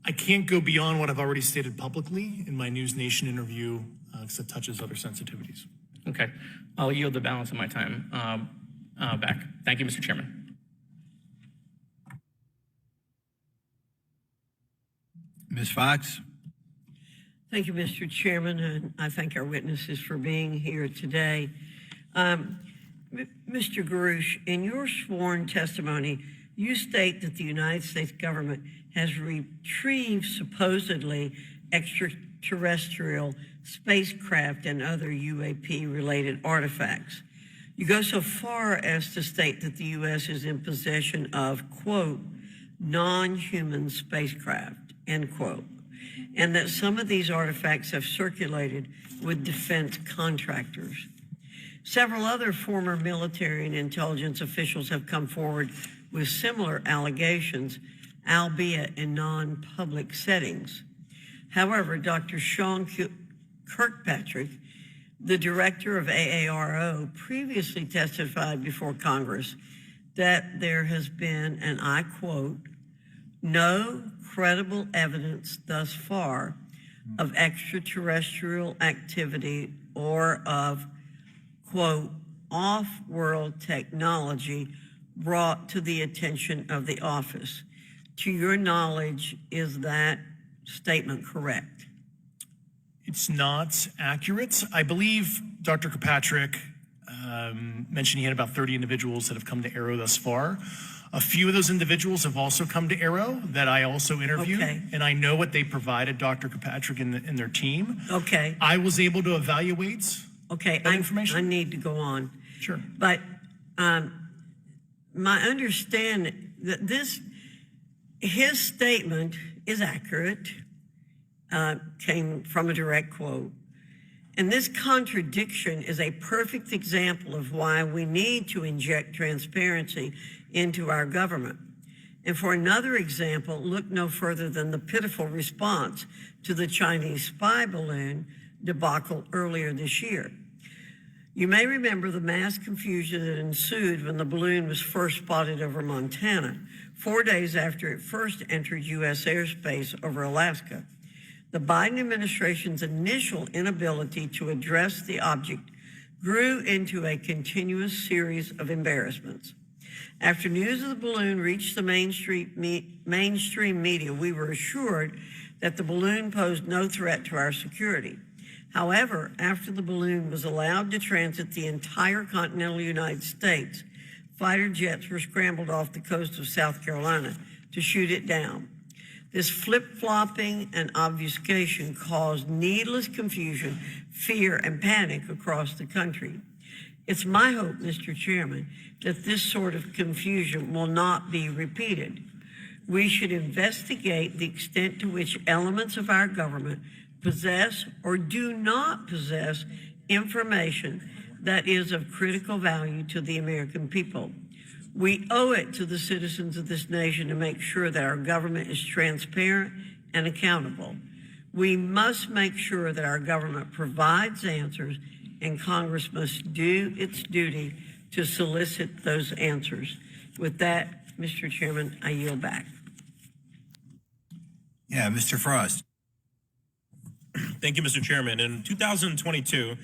I can't go beyond what I've already stated publicly in my News Nation interview because it touches other sensitivities. Okay, I'll yield the balance of my time back. Thank you, Mr. Chairman. Ms. Fox. Thank you, Mr. Chairman, and I thank our witnesses for being here today. Mr. Garouche, in your sworn testimony, you state that the United States government has retrieved supposedly extraterrestrial spacecraft and other UAP-related artifacts. You go so far as to state that the U.S. is in possession of, quote, non-human spacecraft, end quote, and that some of these artifacts have circulated with defense contractors. Several other former military and intelligence officials have come forward with similar allegations, albeit in non-public settings. However, Dr. Sean Kirkpatrick, the director of AARO, previously testified before Congress that there has been, and I quote, no credible evidence thus far of extraterrestrial activity or of, quote, off-world technology brought to the attention of the office. To your knowledge, is that statement correct? It's not accurate. I believe Dr. Kirkpatrick mentioned he had about 30 individuals that have come to Aero thus far. A few of those individuals have also come to Aero that I also interviewed, okay, and I know what they provided Dr. Kirkpatrick and their team. Okay. I was able to evaluate okay, that information. I need to go on. Sure. But my understanding that his statement is accurate, came from a direct quote. And this contradiction is a perfect example of why we need to inject transparency into our government. And for another example, look no further than the pitiful response to the Chinese spy balloon debacle earlier this year. You may remember the mass confusion that ensued when the balloon was first spotted over Montana, 4 days after it first entered U.S. airspace over Alaska. The Biden administration's initial inability to address the object grew into a continuous series of embarrassments. After news of the balloon reached the mainstream media, we were assured that the balloon posed no threat to our security. However, after the balloon was allowed to transit the entire continental United States, fighter jets were scrambled off the coast of South Carolina to shoot it down. This flip-flopping and obfuscation caused needless confusion, fear, and panic across the country. It's my hope, Mr. Chairman, that this sort of confusion will not be repeated. We should investigate the extent to which elements of our government possess or do not possess information that is of critical value to the American people. We owe it to the citizens of this nation to make sure that our government is transparent and accountable. We must make sure that our government provides answers, and Congress must do its duty to solicit those answers. With that, Mr. Chairman, I yield back. Yeah, Mr. Frost. Thank you, Mr. Chairman. In 2022,